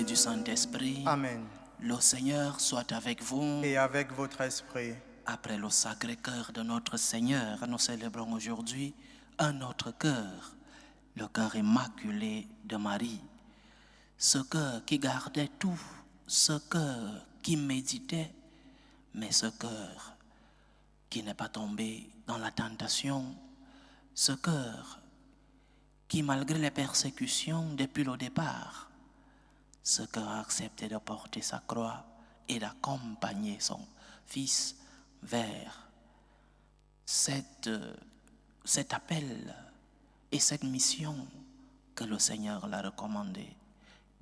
du Saint-Esprit. Amen. Le Seigneur soit avec vous. Et avec votre esprit. Après le Sacré-Cœur de notre Seigneur, nous célébrons aujourd'hui un autre cœur, le cœur immaculé de Marie. Ce cœur qui gardait tout, ce cœur qui méditait, mais ce cœur qui n'est pas tombé dans la tentation, ce cœur qui, malgré les persécutions depuis le départ, ce cœur a accepté de porter sa croix et d'accompagner son Fils vers cet appel et cette mission que le Seigneur l'a recommandée.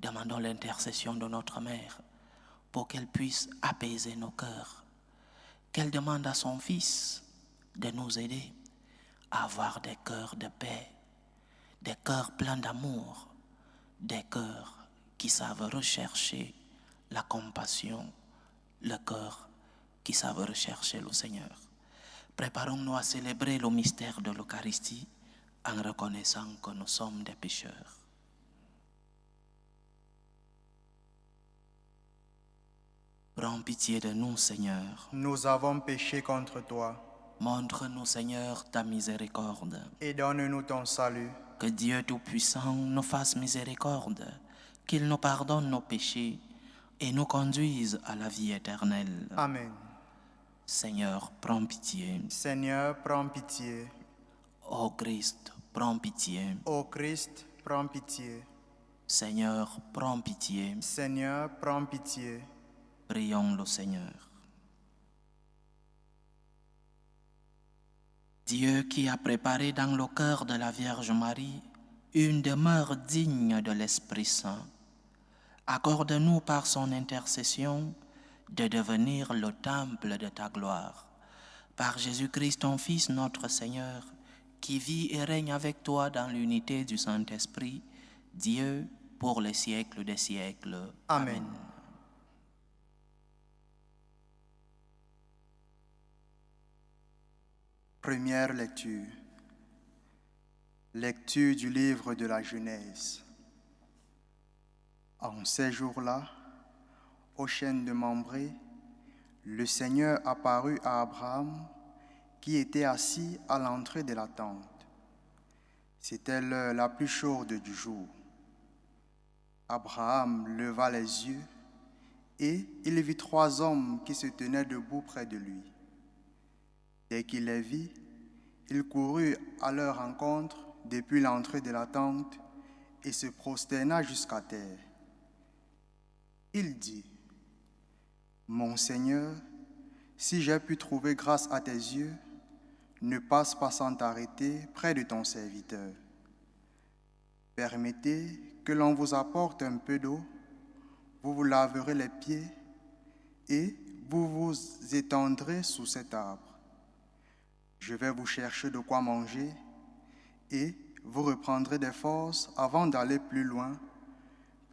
Demandons l'intercession de notre Mère pour qu'elle puisse apaiser nos cœurs, qu'elle demande à son Fils de nous aider à avoir des cœurs de paix, des cœurs pleins d'amour, des cœurs qui savent rechercher la compassion, le cœur qui savent rechercher le Seigneur. Préparons-nous à célébrer le mystère de l'Eucharistie en reconnaissant que nous sommes des pécheurs. Prends pitié de nous, Seigneur. Nous avons péché contre toi. Montre-nous, Seigneur, ta miséricorde. Et donne-nous ton salut. Que Dieu Tout-Puissant nous fasse miséricorde, qu'il nous pardonne nos péchés et nous conduise à la vie éternelle. Amen. Seigneur, prends pitié. Seigneur, prends pitié. Ô Christ, prends pitié. Ô Christ, prends pitié. Seigneur, prends pitié. Seigneur, prends pitié. Prions le Seigneur. Dieu qui a préparé dans le cœur de la Vierge Marie une demeure digne de l'Esprit Saint, accorde-nous par son intercession de devenir le temple de ta gloire. Par Jésus-Christ, ton Fils, notre Seigneur, qui vit et règne avec toi dans l'unité du Saint-Esprit, Dieu, pour les siècles des siècles. Amen. Première lecture. Lecture du livre de la Genèse. En ces jours-là, au chêne de Mambré, le Seigneur apparut à Abraham, qui était assis à l'entrée de la tente. C'était l'heure la plus chaude du jour. Abraham leva les yeux et il vit 3 hommes qui se tenaient debout près de lui. Dès qu'il les vit, il courut à leur rencontre depuis l'entrée de la tente et se prosterna jusqu'à terre. Il dit, « Mon Seigneur, si j'ai pu trouver grâce à tes yeux, ne passe pas sans t'arrêter près de ton serviteur. Permettez que l'on vous apporte un peu d'eau, vous vous laverez les pieds et vous vous étendrez sous cet arbre. Je vais vous chercher de quoi manger et vous reprendrez des forces avant d'aller plus loin,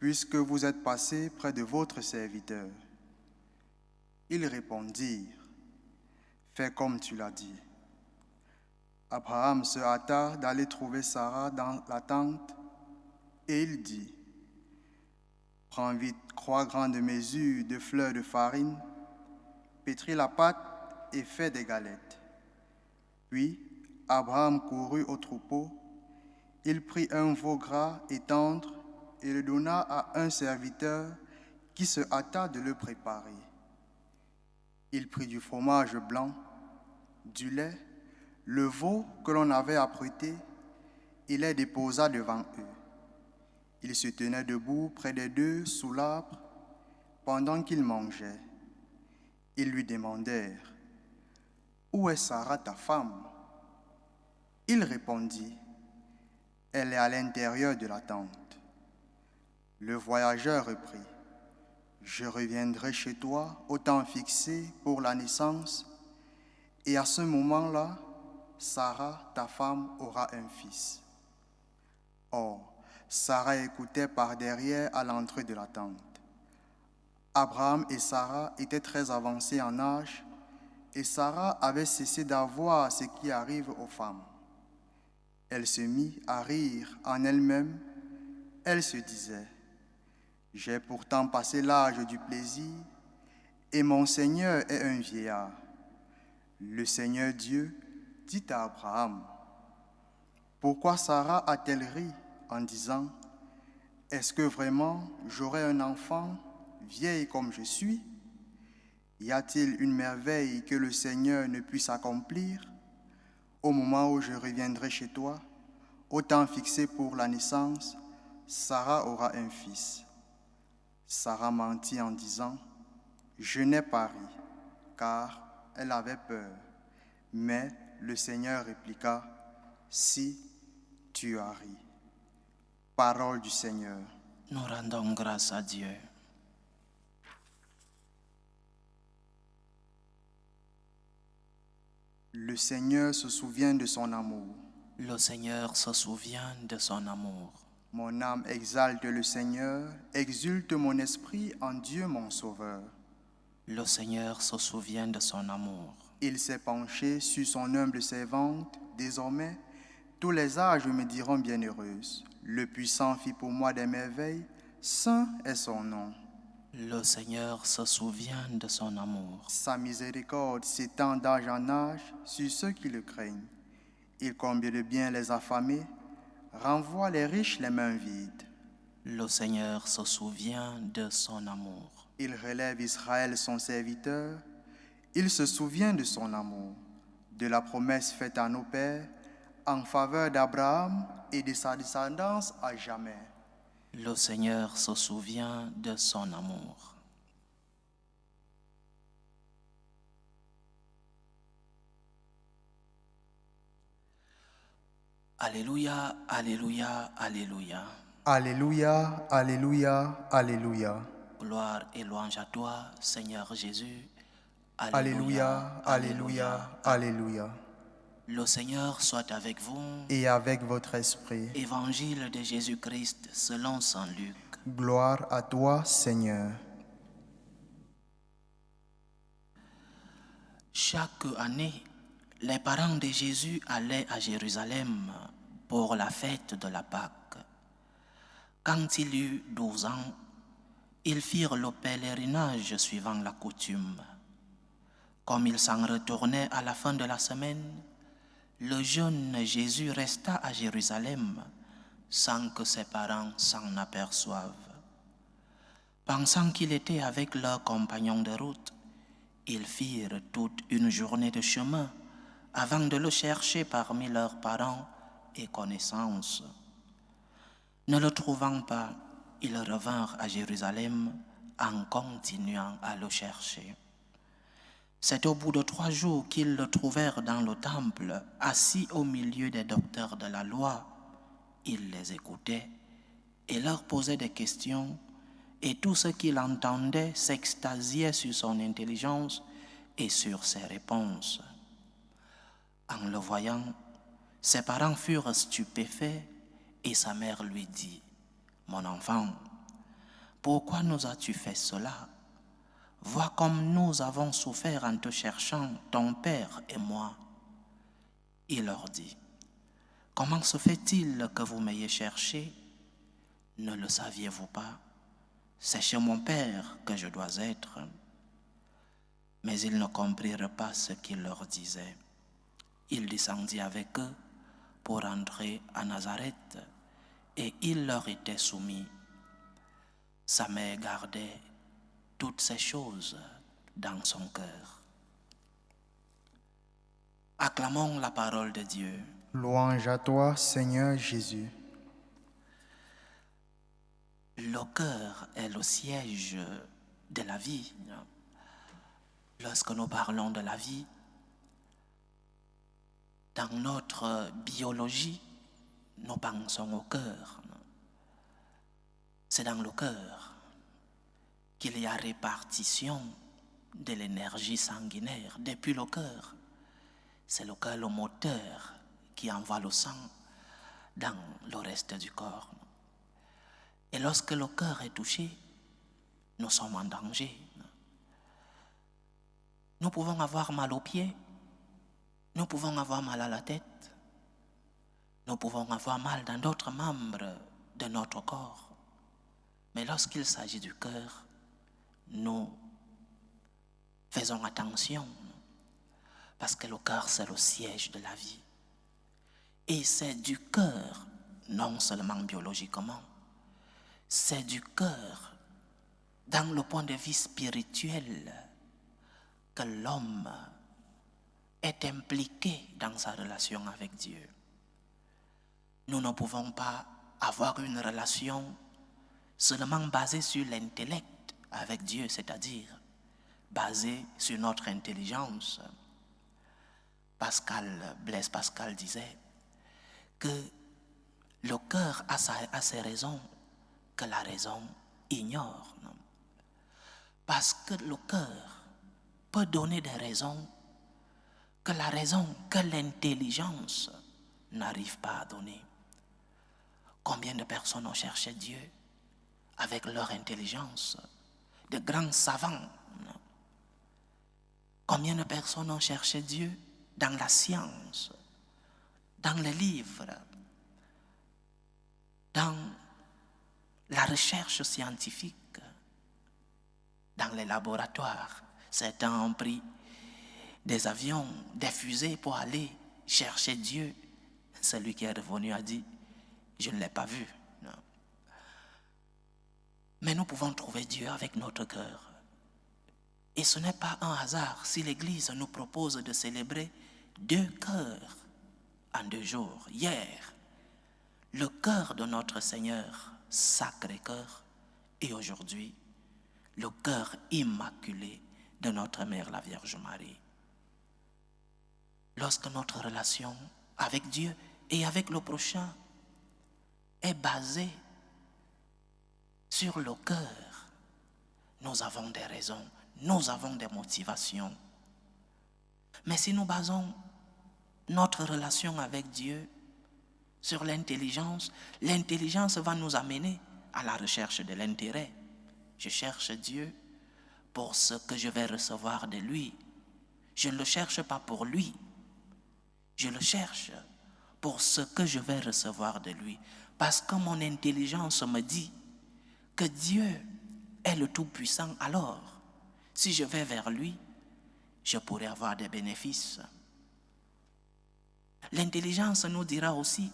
puisque vous êtes passé près de votre serviteur. » Ils répondirent, « Fais comme tu l'as dit. » Abraham se hâta d'aller trouver Sarah dans la tente et il dit, « Prends vite 3 grandes mesures de fleurs de farine, pétris la pâte et fais des galettes. » Puis Abraham courut au troupeau, il prit un veau gras et tendre et le donna à un serviteur qui se hâta de le préparer. Il prit du fromage blanc, du lait, le veau que l'on avait apprêté et les déposa devant eux. Il se tenait debout près des deux sous l'arbre pendant qu'ils mangeaient. Ils lui demandèrent, « Où est Sarah ta femme ?» Il répondit, « Elle est à l'intérieur de la tente. » Le voyageur reprit, « Je reviendrai chez toi au temps fixé pour la naissance, et à ce moment-là, Sarah, ta femme, aura un fils. » Or, Sarah écoutait par derrière à l'entrée de la tente. Abraham et Sarah étaient très avancés en âge, et Sarah avait cessé d'avoir ce qui arrive aux femmes. Elle se mit à rire en elle-même. Elle se disait, « J'ai pourtant passé l'âge du plaisir, et mon Seigneur est un vieillard. Le Seigneur Dieu dit à Abraham, « Pourquoi Sarah a-t-elle ri en disant, « Est-ce que vraiment j'aurai un enfant, vieille comme je suis? Y a-t-il une merveille que le Seigneur ne puisse accomplir? Au moment où je reviendrai chez toi, au temps fixé pour la naissance, Sarah aura un fils. » Sarah mentit en disant, « Je n'ai pas ri, car elle avait peur. » Mais le Seigneur répliqua, « Si tu as ri. » Parole du Seigneur. Nous rendons grâce à Dieu. Le Seigneur se souvient de son amour. Le Seigneur se souvient de son amour. Mon âme exalte le Seigneur, exulte mon esprit en Dieu mon Sauveur. Le Seigneur se souvient de son amour. Il s'est penché sur son humble servante. Désormais, tous les âges me diront bienheureuse. Le puissant fit pour moi des merveilles, saint est son nom. Le Seigneur se souvient de son amour. Sa miséricorde s'étend d'âge en âge sur ceux qui le craignent. Il comble de bien les affamés, renvoie les riches les mains vides. Le Seigneur se souvient de son amour. Il relève Israël son serviteur. Il se souvient de son amour, de la promesse faite à nos pères, en faveur d'Abraham et de sa descendance à jamais. Le Seigneur se souvient de son amour. Alléluia, alléluia, alléluia. Alléluia, alléluia, alléluia. Gloire et louange à toi, Seigneur Jésus. Alléluia, alléluia, alléluia. Le Seigneur soit avec vous. Et avec votre esprit. Évangile de Jésus-Christ selon saint Luc. Gloire à toi, Seigneur. Chaque année, les parents de Jésus allaient à Jérusalem pour la fête de la Pâque. Quand il eut 12 ans, ils firent le pèlerinage suivant la coutume. Comme ils s'en retournaient à la fin de la semaine, le jeune Jésus resta à Jérusalem sans que ses parents s'en aperçoivent. Pensant qu'il était avec leurs compagnons de route, ils firent toute une journée de chemin avant de le chercher parmi leurs parents et connaissances. Ne le trouvant pas, ils revinrent à Jérusalem en continuant à le chercher. C'est au bout de 3 jours qu'ils le trouvèrent dans le temple, assis au milieu des docteurs de la loi. Il les écoutait et leur posait des questions, et tout ce qu'il entendait s'extasiait sur son intelligence et sur ses réponses. En le voyant, ses parents furent stupéfaits et sa mère lui dit, « Mon enfant, pourquoi nous as-tu fait cela? Vois comme nous avons souffert en te cherchant, ton père et moi. » Il leur dit, « Comment se fait-il que vous m'ayez cherché? Ne le saviez-vous pas? C'est chez mon père que je dois être. » Mais ils ne comprirent pas ce qu'il leur disait. Il descendit avec eux pour entrer à Nazareth, et il leur était soumis. Sa mère gardait toutes ces choses dans son cœur. Acclamons la parole de Dieu. Louange à toi, Seigneur Jésus. Le cœur est le siège de la vie. Lorsque nous parlons de la vie, dans notre biologie, nous pensons au cœur. C'est dans le cœur qu'il y a répartition de l'énergie sanguinaire depuis le cœur. C'est le cœur, le moteur, qui envoie le sang dans le reste du corps. Et lorsque le cœur est touché, nous sommes en danger. Nous pouvons avoir mal aux pieds, nous pouvons avoir mal à la tête, nous pouvons avoir mal dans d'autres membres de notre corps. Mais lorsqu'il s'agit du cœur, nous faisons attention, parce que le cœur, c'est le siège de la vie. Et c'est du cœur, non seulement biologiquement, c'est du cœur, dans le point de vue spirituel, que l'homme est impliqué dans sa relation avec Dieu. Nous ne pouvons pas avoir une relation seulement basée sur l'intellect avec Dieu, c'est-à-dire basée sur notre intelligence. Blaise Pascal disait que le cœur a ses raisons que la raison ignore. Parce que le cœur peut donner des raisons que la raison, que l'intelligence n'arrive pas à donner. Combien de personnes ont cherché Dieu avec leur intelligence, de grands savants? Combien de personnes ont cherché Dieu dans la science, dans les livres, dans la recherche scientifique, dans les laboratoires? Certains ont pris des avions, des fusées pour aller chercher Dieu. Celui qui est revenu a dit, je ne l'ai pas vu. Non. Mais nous pouvons trouver Dieu avec notre cœur. Et ce n'est pas un hasard si l'Église nous propose de célébrer 2 cœurs en 2 jours. Hier, le cœur de notre Seigneur, Sacré-Cœur, et aujourd'hui, le cœur immaculé de notre Mère, la Vierge Marie. Lorsque notre relation avec Dieu et avec le prochain est basée sur le cœur, nous avons des raisons, nous avons des motivations. Mais si nous basons notre relation avec Dieu sur l'intelligence, l'intelligence va nous amener à la recherche de l'intérêt. Je cherche Dieu pour ce que je vais recevoir de lui. Je ne le cherche pas pour lui. Je le cherche pour ce que je vais recevoir de lui. Parce que mon intelligence me dit que Dieu est le Tout-Puissant. Alors, si je vais vers lui, je pourrai avoir des bénéfices. L'intelligence nous dira aussi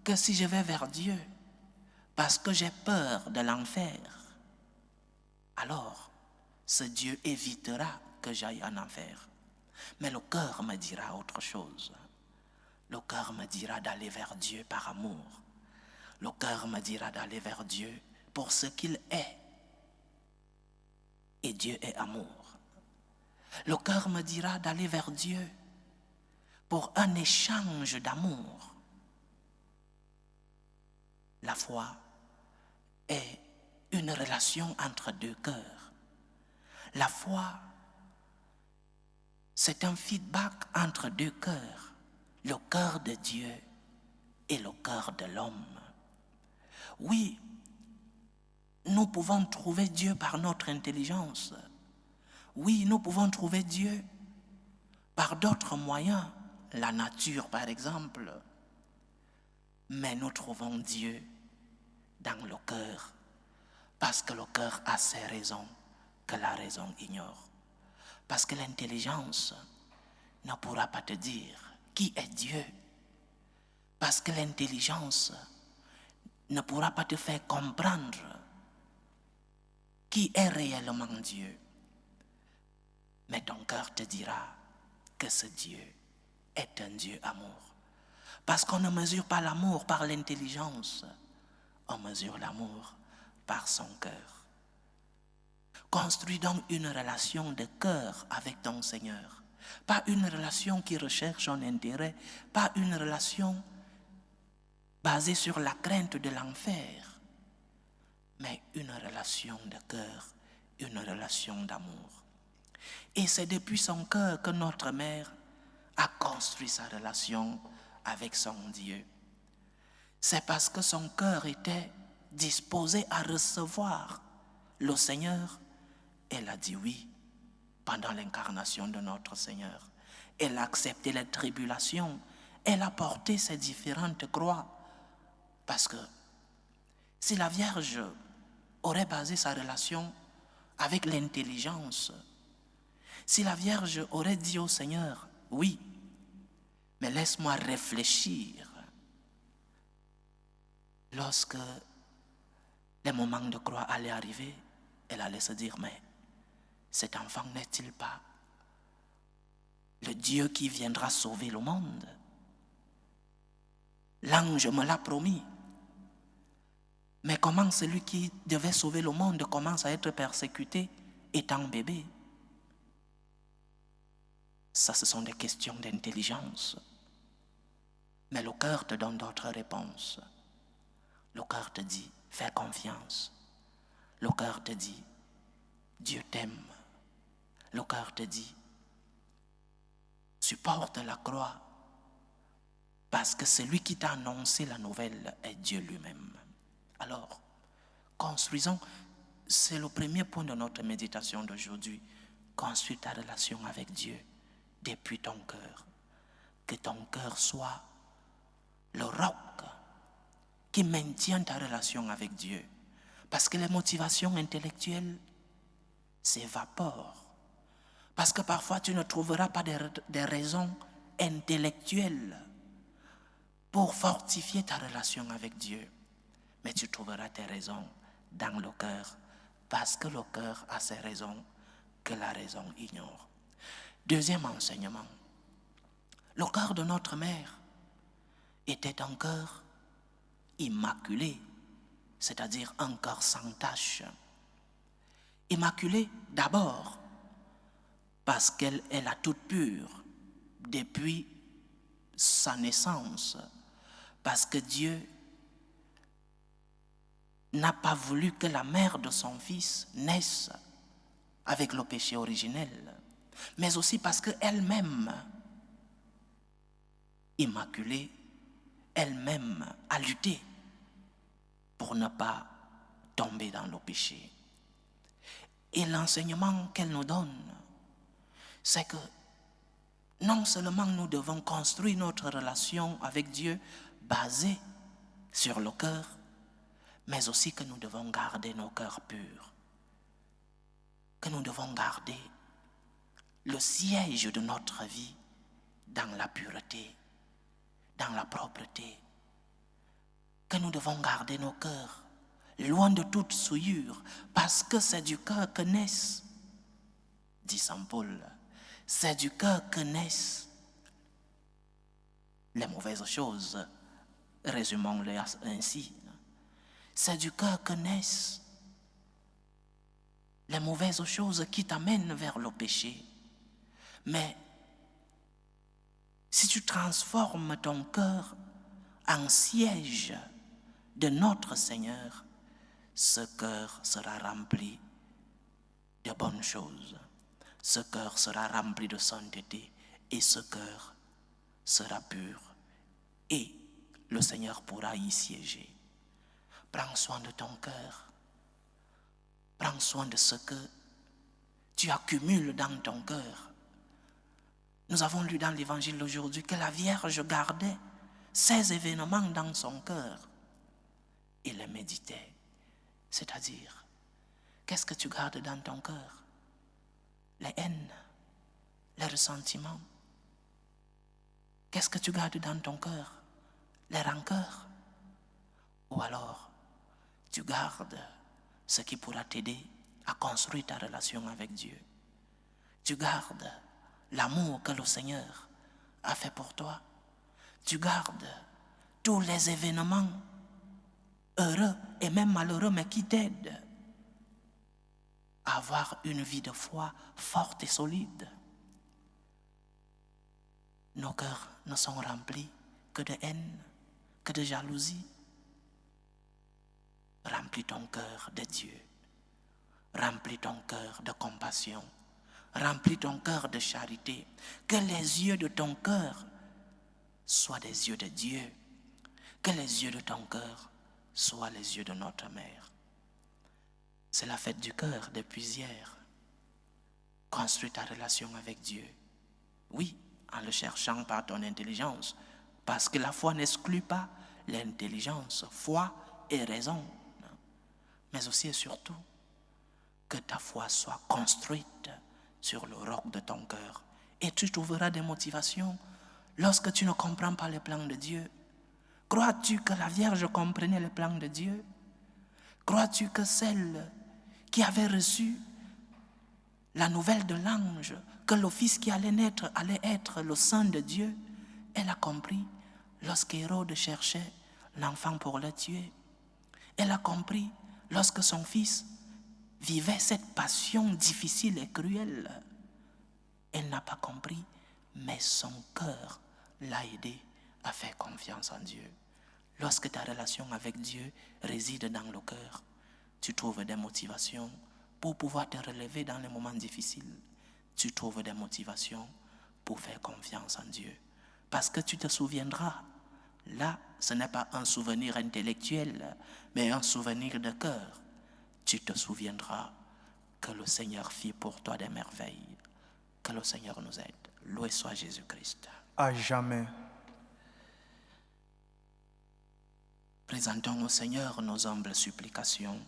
que si je vais vers Dieu, parce que j'ai peur de l'enfer, alors ce Dieu évitera que j'aille en enfer. Mais le cœur me dira autre chose. Le cœur me dira d'aller vers Dieu par amour. Le cœur me dira d'aller vers Dieu pour ce qu'il est. Et Dieu est amour. Le cœur me dira d'aller vers Dieu pour un échange d'amour. La foi est une relation entre 2 cœurs. La foi, c'est un feedback entre 2 cœurs, le cœur de Dieu et le cœur de l'homme. Oui, nous pouvons trouver Dieu par notre intelligence. Oui, nous pouvons trouver Dieu par d'autres moyens, la nature par exemple. Mais nous trouvons Dieu dans le cœur, parce que le cœur a ses raisons que la raison ignore. Parce que l'intelligence ne pourra pas te dire qui est Dieu. Parce que l'intelligence ne pourra pas te faire comprendre qui est réellement Dieu. Mais ton cœur te dira que ce Dieu est un Dieu amour. Parce qu'on ne mesure pas l'amour par l'intelligence, on mesure l'amour par son cœur. Construis donc une relation de cœur avec ton Seigneur. Pas une relation qui recherche un intérêt, pas une relation basée sur la crainte de l'enfer, mais une relation de cœur, une relation d'amour. Et c'est depuis son cœur que notre mère a construit sa relation avec son Dieu. C'est parce que son cœur était disposé à recevoir le Seigneur. Elle a dit oui pendant l'incarnation de notre Seigneur. Elle a accepté les tribulations. Elle a porté ses différentes croix. Parce que si la Vierge aurait basé sa relation avec l'intelligence, si la Vierge aurait dit au Seigneur, oui, mais laisse-moi réfléchir, lorsque les moments de croix allaient arriver, elle allait se dire, mais cet enfant n'est-il pas le Dieu qui viendra sauver le monde? L'ange me l'a promis. Mais comment celui qui devait sauver le monde commence à être persécuté étant bébé? Ça, ce sont des questions d'intelligence. Mais le cœur te donne d'autres réponses. Le cœur te dit, fais confiance. Le cœur te dit, Dieu t'aime. Le cœur te dit, supporte la croix, parce que celui qui t'a annoncé la nouvelle est Dieu lui-même. Alors, construisons, c'est le premier point de notre méditation d'aujourd'hui, construis ta relation avec Dieu depuis ton cœur. Que ton cœur soit le roc qui maintient ta relation avec Dieu. Parce que les motivations intellectuelles s'évaporent. Parce que parfois tu ne trouveras pas des raisons intellectuelles pour fortifier ta relation avec Dieu. Mais tu trouveras tes raisons dans le cœur, parce que le cœur a ses raisons que la raison ignore. Deuxième enseignement, le cœur de notre mère était un cœur immaculé, c'est-à-dire un cœur sans tache. Immaculé d'abord parce qu'elle est la toute pure depuis sa naissance, parce que Dieu n'a pas voulu que la mère de son fils naisse avec le péché originel, mais aussi parce qu'elle-même, immaculée, elle-même a lutté pour ne pas tomber dans le péché. Et l'enseignement qu'elle nous donne, c'est que non seulement nous devons construire notre relation avec Dieu basée sur le cœur, mais aussi que nous devons garder nos cœurs purs, que nous devons garder le siège de notre vie dans la pureté, dans la propreté, que nous devons garder nos cœurs loin de toute souillure, parce que c'est du cœur que naissent, dit Saint Paul, c'est du cœur que naissent les mauvaises choses, résumons-les ainsi. C'est du cœur que naissent les mauvaises choses qui t'amènent vers le péché. Mais si tu transformes ton cœur en siège de notre Seigneur, ce cœur sera rempli de bonnes choses. Ce cœur sera rempli de sainteté et ce cœur sera pur. Et le Seigneur pourra y siéger. Prends soin de ton cœur. Prends soin de ce que tu accumules dans ton cœur. Nous avons lu dans l'évangile d'aujourd'hui que la Vierge gardait ces événements dans son cœur et les méditait. C'est-à-dire, qu'est-ce que tu gardes dans ton cœur? Les haines, les ressentiments. Qu'est-ce que tu gardes dans ton cœur? Les rancœurs. Ou alors, tu gardes ce qui pourra t'aider à construire ta relation avec Dieu. Tu gardes l'amour que le Seigneur a fait pour toi. Tu gardes tous les événements heureux et même malheureux, mais qui t'aident à avoir une vie de foi forte et solide. Nos cœurs ne sont remplis que de haine, que de jalousie. Remplis ton cœur de Dieu. Remplis ton cœur de compassion. Remplis ton cœur de charité. Que les yeux de ton cœur soient des yeux de Dieu. Que les yeux de ton cœur soient les yeux de notre mère. C'est la fête du cœur depuis hier. Construis ta relation avec Dieu. Oui, en le cherchant par ton intelligence. Parce que la foi n'exclut pas l'intelligence. Foi et raison. mais aussi et surtout que ta foi soit construite sur le roc de ton cœur. Et tu trouveras des motivations lorsque tu ne comprends pas les plans de Dieu. Crois-tu que la Vierge comprenait les plans de Dieu? Crois-tu que celle qui avait reçu la nouvelle de l'ange, que le fils qui allait naître allait être le Saint de Dieu, elle a compris lorsqu'Hérode cherchait l'enfant pour le tuer. Elle a compris lorsque son fils vivait cette passion difficile et cruelle. Elle n'a pas compris, mais son cœur l'a aidé à faire confiance en Dieu. Lorsque ta relation avec Dieu réside dans le cœur, tu trouves des motivations pour pouvoir te relever dans les moments difficiles. Tu trouves des motivations pour faire confiance en Dieu. Parce que tu te souviendras, là, ce n'est pas un souvenir intellectuel, mais un souvenir de cœur. Tu te souviendras que le Seigneur fit pour toi des merveilles. Que le Seigneur nous aide. Loué soit Jésus-Christ. À jamais. Présentons au Seigneur nos humbles supplications.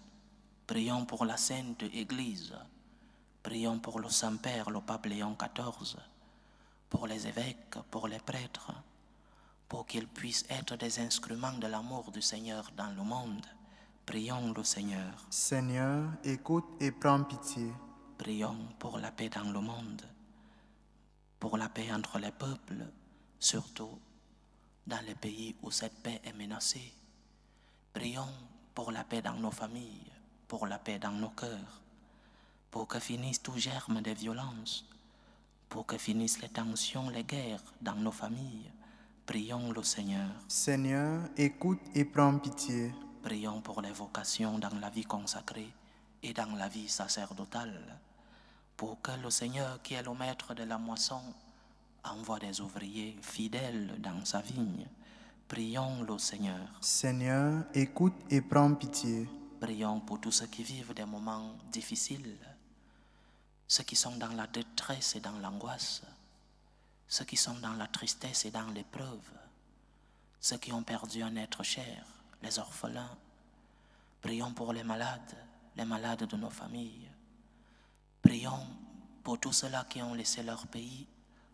Prions pour la Sainte Église. Prions pour le Saint-Père, le Pape Léon XIV, pour les évêques, pour les prêtres, pour qu'ils puissent être des instruments de l'amour du Seigneur dans le monde. Prions le Seigneur. Seigneur, écoute et prends pitié. Prions pour la paix dans le monde, pour la paix entre les peuples, surtout dans les pays où cette paix est menacée. Prions pour la paix dans nos familles, pour la paix dans nos cœurs, pour que finisse tout germe de violence, pour que finissent les tensions, les guerres dans nos familles. Prions le Seigneur. Seigneur, écoute et prends pitié. Prions pour les vocations dans la vie consacrée et dans la vie sacerdotale, pour que le Seigneur, qui est le maître de la moisson, envoie des ouvriers fidèles dans sa vigne. Prions le Seigneur. Seigneur, écoute et prends pitié. Prions pour tous ceux qui vivent des moments difficiles, ceux qui sont dans la détresse et dans l'angoisse, ceux qui sont dans la tristesse et dans l'épreuve, ceux qui ont perdu un être cher, les orphelins. Prions pour les malades de nos familles. Prions pour tous ceux-là qui ont laissé leur pays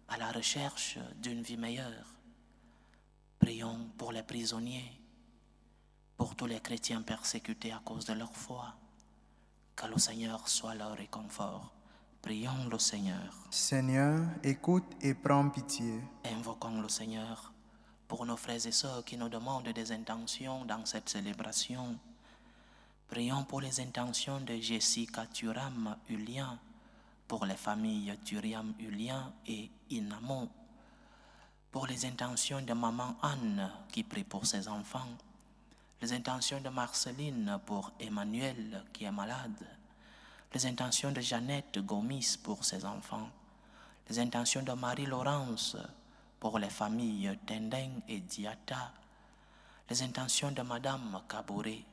à la recherche d'une vie meilleure. Prions pour les prisonniers, pour tous les chrétiens persécutés à cause de leur foi. Que le Seigneur soit leur réconfort. Prions le Seigneur. Seigneur, écoute et prends pitié. Invoquons le Seigneur pour nos frères et sœurs qui nous demandent des intentions dans cette célébration. Prions pour les intentions de Jessica Thuram Hulien, pour les familles Thuram Hulien et Inamo, pour les intentions de maman Anne qui prie pour ses enfants, les intentions de Marceline pour Emmanuel qui est malade, les intentions de Jeannette Gomis pour ses enfants, les intentions de Marie-Laurence pour les familles Tendeng et Diata, les intentions de Madame Kabouré,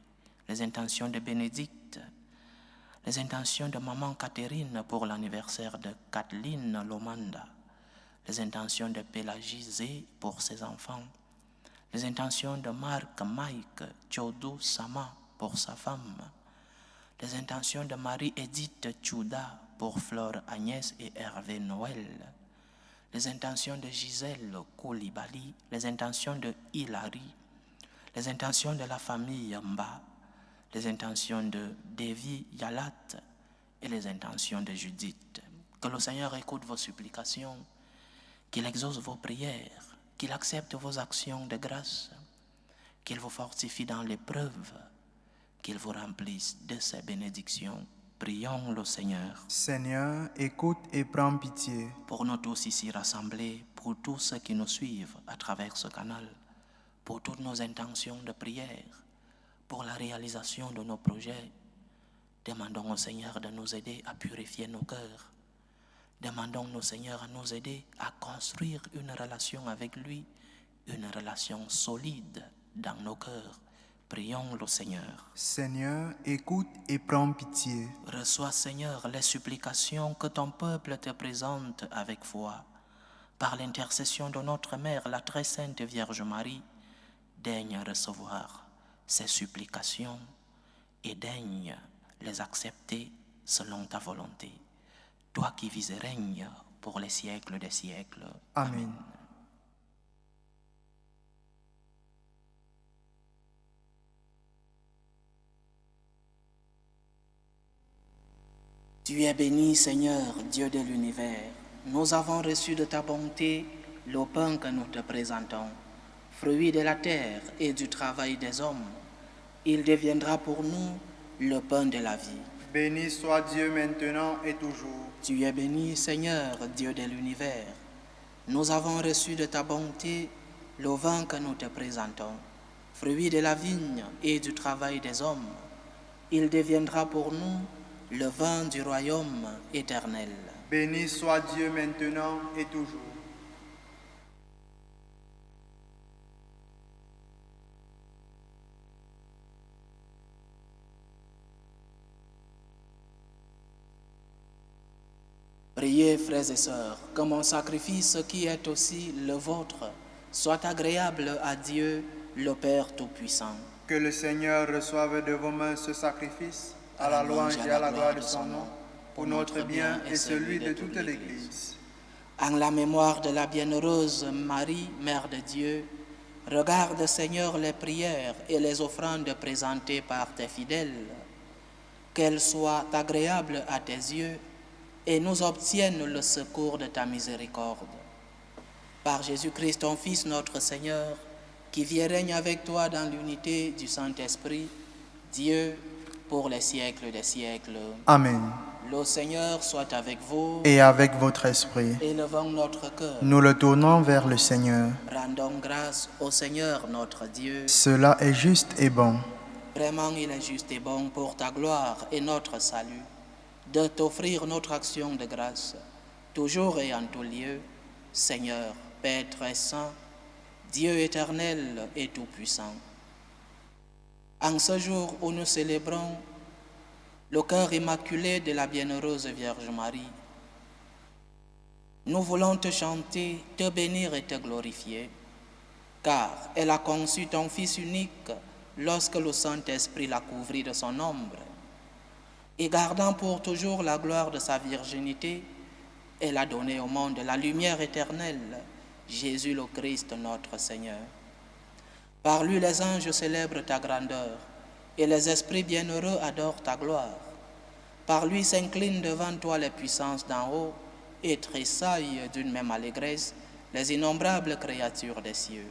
les intentions de Bénédicte, les intentions de Maman Catherine pour l'anniversaire de Kathleen Lomanda, les intentions de Pélagie Zé pour ses enfants, les intentions de Marc Mike Chodou Sama pour sa femme, les intentions de Marie-Édith Tchouda pour Flore Agnès et Hervé Noël, les intentions de Gisèle Koulibaly, les intentions de Hilary, les intentions de la famille Mba, les intentions de Devi Yalat et les intentions de Judith. Que le Seigneur écoute vos supplications, qu'il exauce vos prières, qu'il accepte vos actions de grâce, qu'il vous fortifie dans l'épreuve, qu'il vous remplisse de ses bénédictions. Prions le Seigneur. Seigneur, écoute et prends pitié. Pour nous tous ici rassemblés, pour tous ceux qui nous suivent à travers ce canal, pour toutes nos intentions de prière, pour la réalisation de nos projets, demandons au Seigneur de nous aider à purifier nos cœurs. Demandons au Seigneur à nous aider à construire une relation avec lui, une relation solide dans nos cœurs. Prions le Seigneur. Seigneur, écoute et prends pitié. Reçois, Seigneur, les supplications que ton peuple te présente avec foi. Par l'intercession de notre Mère, la très sainte Vierge Marie, daigne recevoir ces supplications et daigne les accepter selon ta volonté. Toi qui vis et règnes pour les siècles des siècles. Amen. Tu es béni, Seigneur, Dieu de l'univers. Nous avons reçu de ta bonté le pain que nous te présentons, fruit de la terre et du travail des hommes. Il deviendra pour nous le pain de la vie. Béni soit Dieu maintenant et toujours. Tu es béni, Seigneur, Dieu de l'univers. Nous avons reçu de ta bonté le vin que nous te présentons, fruit de la vigne et du travail des hommes. Il deviendra pour nous le vin du royaume éternel. Béni soit Dieu maintenant et toujours. Priez, frères et sœurs, que mon sacrifice qui est aussi le vôtre soit agréable à Dieu, le Père Tout-Puissant. Que le Seigneur reçoive de vos mains ce sacrifice, à la louange et à la gloire de son nom, pour notre bien et celui de toute l'Église. En la mémoire de la bienheureuse Marie, Mère de Dieu, regarde, Seigneur, les prières et les offrandes présentées par tes fidèles, qu'elles soient agréables à tes yeux et nous obtiennent le secours de ta miséricorde. Par Jésus-Christ, ton Fils, notre Seigneur, qui vit et règne avec toi dans l'unité du Saint-Esprit, Dieu, pour les siècles des siècles. Amen. Le Seigneur soit avec vous. Et avec votre esprit, Élevons notre cœur. nous le tournons vers le Seigneur. Rendons grâce au Seigneur notre Dieu. Cela est juste et bon. Vraiment, il est juste et bon pour ta gloire et notre salut de t'offrir notre action de grâce, toujours et en tout lieu, Seigneur, Père très saint, Dieu éternel et tout-puissant. En ce jour où nous célébrons le cœur immaculé de la bienheureuse Vierge Marie, nous voulons te chanter, te bénir et te glorifier, car elle a conçu ton Fils unique lorsque le Saint-Esprit l'a couvrit de son ombre. Et gardant pour toujours la gloire de sa virginité, elle a donné au monde la lumière éternelle, Jésus le Christ notre Seigneur. Par lui les anges célèbrent ta grandeur, et les esprits bienheureux adorent ta gloire. Par lui s'inclinent devant toi les puissances d'en haut, et tressaillent d'une même allégresse les innombrables créatures des cieux.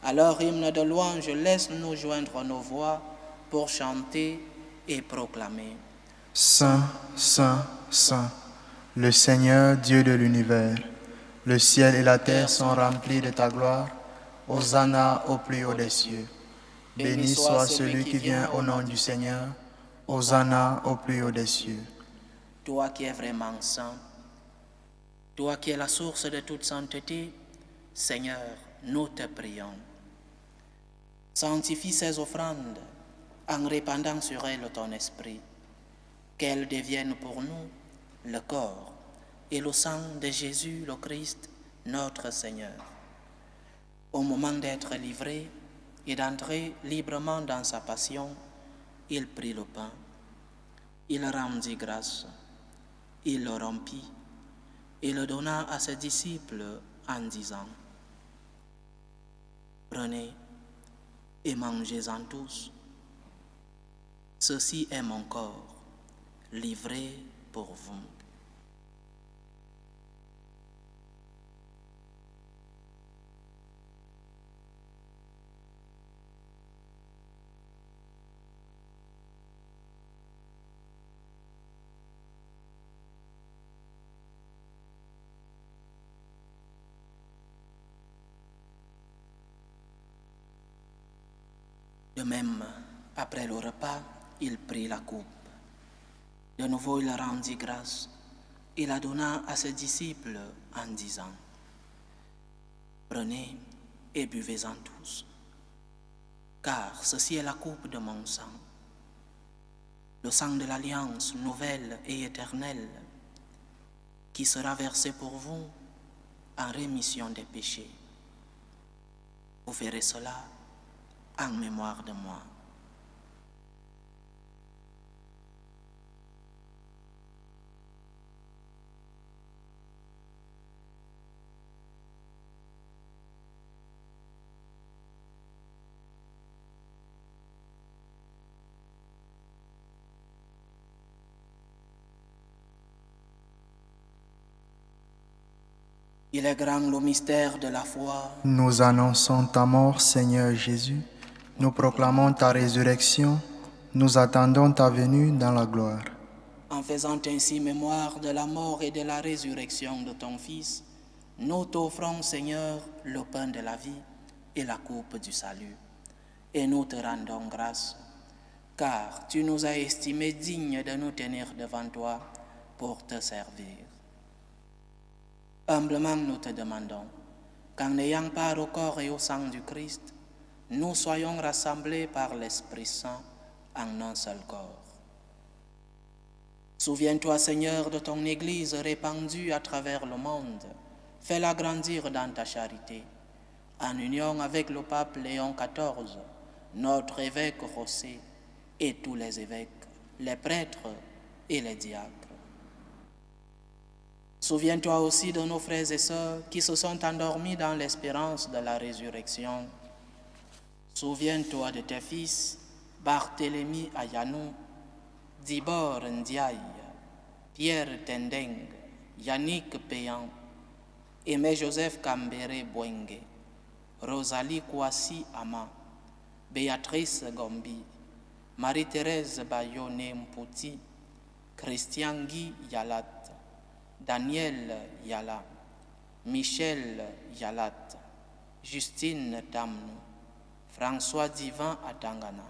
Alors, hymne de louange, laisse-nous joindre nos voix pour chanter et proclamer. Saint, Saint, Saint, le Seigneur Dieu de l'univers, le ciel et la terre sont remplis de ta gloire. Hosanna au plus haut des cieux. Béni soit celui qui vient au nom du Seigneur. Hosanna au plus haut des cieux. Toi qui es vraiment saint, toi qui es la source de toute sainteté, Seigneur, nous te prions. Sanctifie ces offrandes en répandant sur elles ton esprit, qu'elles deviennent pour nous le corps et le sang de Jésus le Christ, notre Seigneur. Au moment d'être livré et d'entrer librement dans sa passion, il prit le pain, il rendit grâce, il le rompit et le donna à ses disciples en disant: Prenez et mangez-en tous. Ceci est mon corps, livré pour vous. De même, après le repas, il prit la coupe. De nouveau, il rendit grâce. Il la donna à ses disciples en disant: Prenez et buvez-en tous, car ceci est la coupe de mon sang, le sang de l'alliance nouvelle et éternelle, qui sera versé pour vous en rémission des péchés. Vous ferez cela en mémoire de moi. Il est grand le mystère de la foi. Nous annonçons ta mort, Seigneur Jésus. Nous proclamons ta résurrection. Nous attendons ta venue dans la gloire. En faisant ainsi mémoire de la mort et de la résurrection de ton Fils, nous t'offrons, Seigneur, le pain de la vie et la coupe du salut. Et nous te rendons grâce, car tu nous as estimés dignes de nous tenir devant toi pour te servir. Humblement nous te demandons qu'en ayant part au corps et au sang du Christ, nous soyons rassemblés par l'Esprit Saint en un seul corps. Souviens-toi, Seigneur, de ton Église répandue à travers le monde. Fais-la grandir dans ta charité, en union avec le pape Léon XIV, notre évêque José et tous les évêques, les prêtres et les diacres. Souviens-toi aussi de nos frères et sœurs qui se sont endormis dans l'espérance de la résurrection. Souviens-toi de tes fils, Barthélemy Ayanou, Dibor Ndiaye, Pierre Tendeng, Yannick Payan, Aimé Joseph Kambere Bwenge, Rosalie Kouassi Ama, Béatrice Gombi, Marie-Thérèse Bayone Mpouti, Christian Guy Yalat, Daniel Yala, Michel Yalat, Justine Damnou, François Divan Atangana,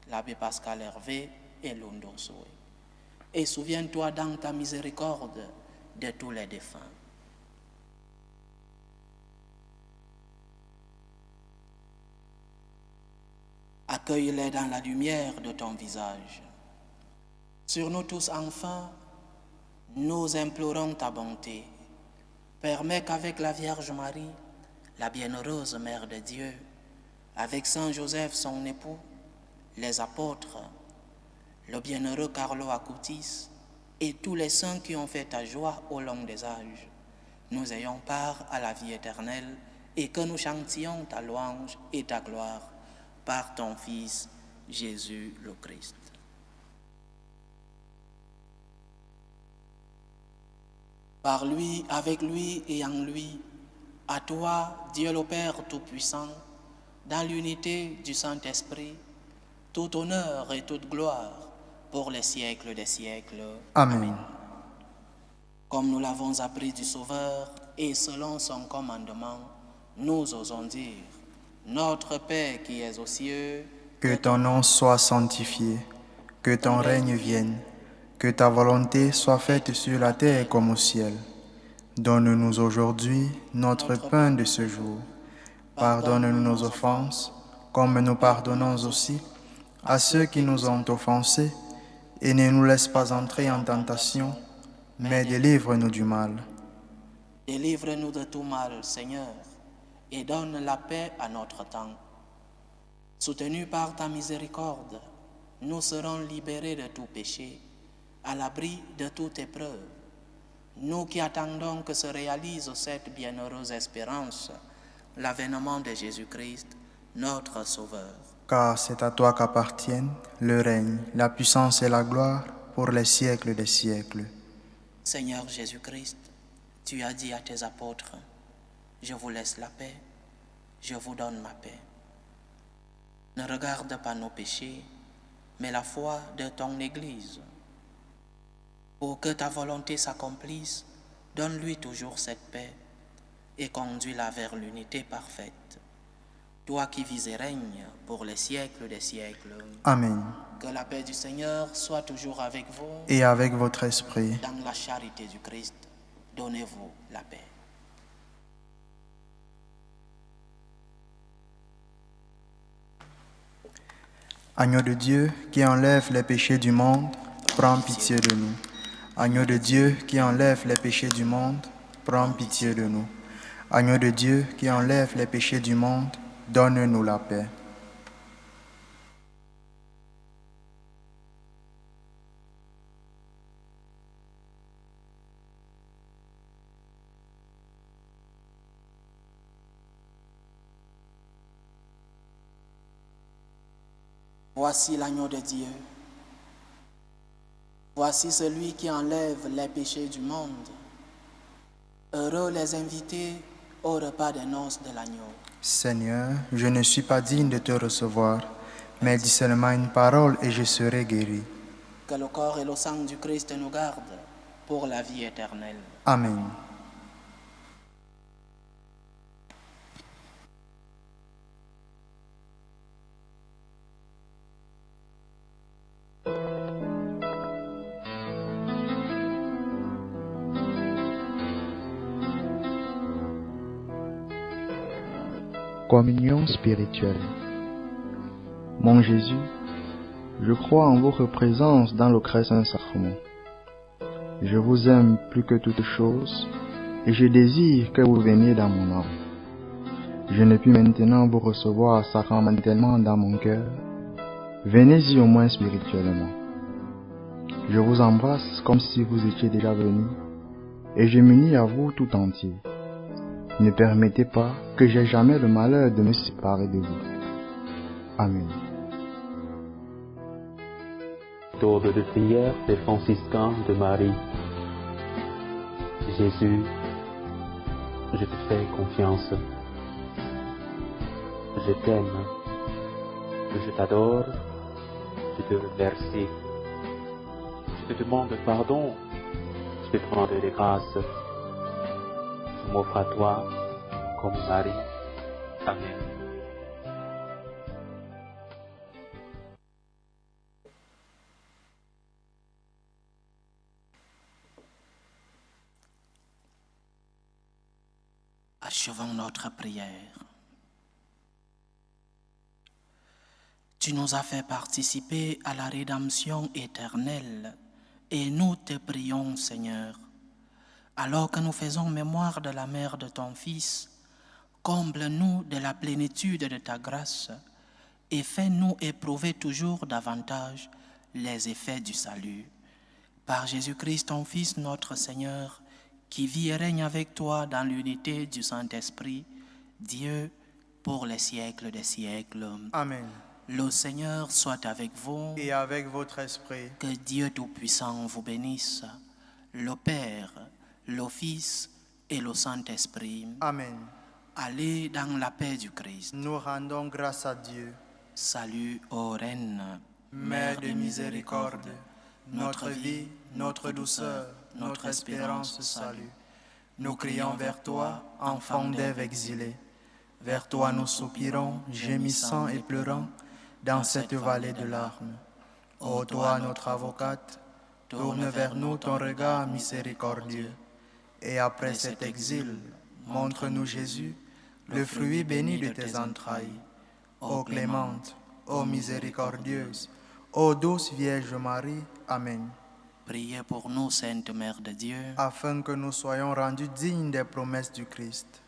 l'abbé Pascal Hervé et Lundo Soe. Et souviens-toi dans ta miséricorde de tous les défunts. Accueille-les dans la lumière de ton visage. Sur nous tous enfin, nous implorons ta bonté. Permets qu'avec la Vierge Marie, la bienheureuse Mère de Dieu, avec Saint Joseph son époux, les apôtres, le bienheureux Carlo Acutis et tous les saints qui ont fait ta joie au long des âges, nous ayons part à la vie éternelle et que nous chantions ta louange et ta gloire par ton Fils Jésus le Christ. Par lui, avec lui et en lui, à toi, Dieu le Père Tout-Puissant, dans l'unité du Saint-Esprit, tout honneur et toute gloire pour les siècles des siècles. Amen. Comme nous l'avons appris du Sauveur et selon son commandement, nous osons dire, Notre Père qui es aux cieux, que ton nom soit sanctifié, que ton règne vienne, que ta volonté soit faite sur la terre comme au ciel. Donne-nous aujourd'hui notre pain de ce jour. Pardonne-nous nos offenses, comme nous pardonnons aussi à ceux qui nous ont offensés, et ne nous laisse pas entrer en tentation, mais délivre-nous du mal. Délivre-nous de tout mal, Seigneur, et donne la paix à notre temps. Soutenus par ta miséricorde, nous serons libérés de tout péché, à l'abri de toute épreuve. Nous qui attendons que se réalise cette bienheureuse espérance, l'avènement de Jésus-Christ, notre Sauveur. Car c'est à toi qu'appartiennent le règne, la puissance et la gloire pour les siècles des siècles. Seigneur Jésus-Christ, tu as dit à tes apôtres, « Je vous laisse la paix, je vous donne ma paix. » Ne regarde pas nos péchés, mais la foi de ton Église. Pour que ta volonté s'accomplisse, donne-lui toujours cette paix et conduis-la vers l'unité parfaite. Toi qui vis et règnes pour les siècles des siècles. Amen. Que la paix du Seigneur soit toujours avec vous. Et avec votre esprit. Dans la charité du Christ, donnez-vous la paix. Agneau de Dieu qui enlève les péchés du monde, prends pitié de nous. Agneau de Dieu qui enlève les péchés du monde, prends pitié de nous. Agneau de Dieu qui enlève les péchés du monde, donne-nous la paix. Voici l'agneau de Dieu. Voici celui qui enlève les péchés du monde. Heureux les invités au repas des noces de l'agneau. Seigneur, je ne suis pas digne de te recevoir, mais dis seulement une parole et je serai guéri. Que le corps et le sang du Christ nous gardent pour la vie éternelle. Amen. Communion spirituelle. Mon Jésus, je crois en votre présence dans le très saint sacrement. Je vous aime plus que toute chose et je désire que vous veniez dans mon âme. Je ne puis maintenant vous recevoir sacramentellement dans mon cœur. Venez-y au moins spirituellement. Je vous embrasse comme si vous étiez déjà venu et je m'unis à vous tout entier. Ne permettez pas que j'aie jamais le malheur de me séparer de vous. Amen. Méthode de prière des franciscains de Marie. Jésus, je te fais confiance. Je t'aime. Je t'adore. Je te remercie. Je te demande pardon. Je te demande des grâces. Je m'offre à toi comme Marie. Amen. Achevons notre prière. Tu nous as fait participer à la rédemption éternelle et nous te prions, Seigneur, alors que nous faisons mémoire de la mère de ton Fils, comble-nous de la plénitude de ta grâce et fais-nous éprouver toujours davantage les effets du salut. Par Jésus-Christ, ton Fils, notre Seigneur, qui vit et règne avec toi dans l'unité du Saint-Esprit, Dieu, pour les siècles des siècles. Amen. Le Seigneur soit avec vous. Et avec votre esprit. Que Dieu Tout-Puissant vous bénisse, le Père, le Fils et le Saint-Esprit. Amen. Allez dans la paix du Christ. Nous rendons grâce à Dieu. Salut ô Reine, Mère de miséricorde, notre vie, notre douceur, notre espérance, salut. Nous crions vers toi, enfant d'Ève exilée. Vers toi nous soupirons, gémissant et pleurant, dans cette vallée de larmes. Ô toi, notre avocate, tourne vers nous ton regard miséricordieux. Et après cet exil, montre-nous Jésus, le fruit béni de tes entrailles. Ô clémente, ô miséricordieuse, ô douce Vierge Marie, Amen. priez pour nous, Sainte Mère de Dieu, Afin que nous soyons rendus dignes des promesses du Christ.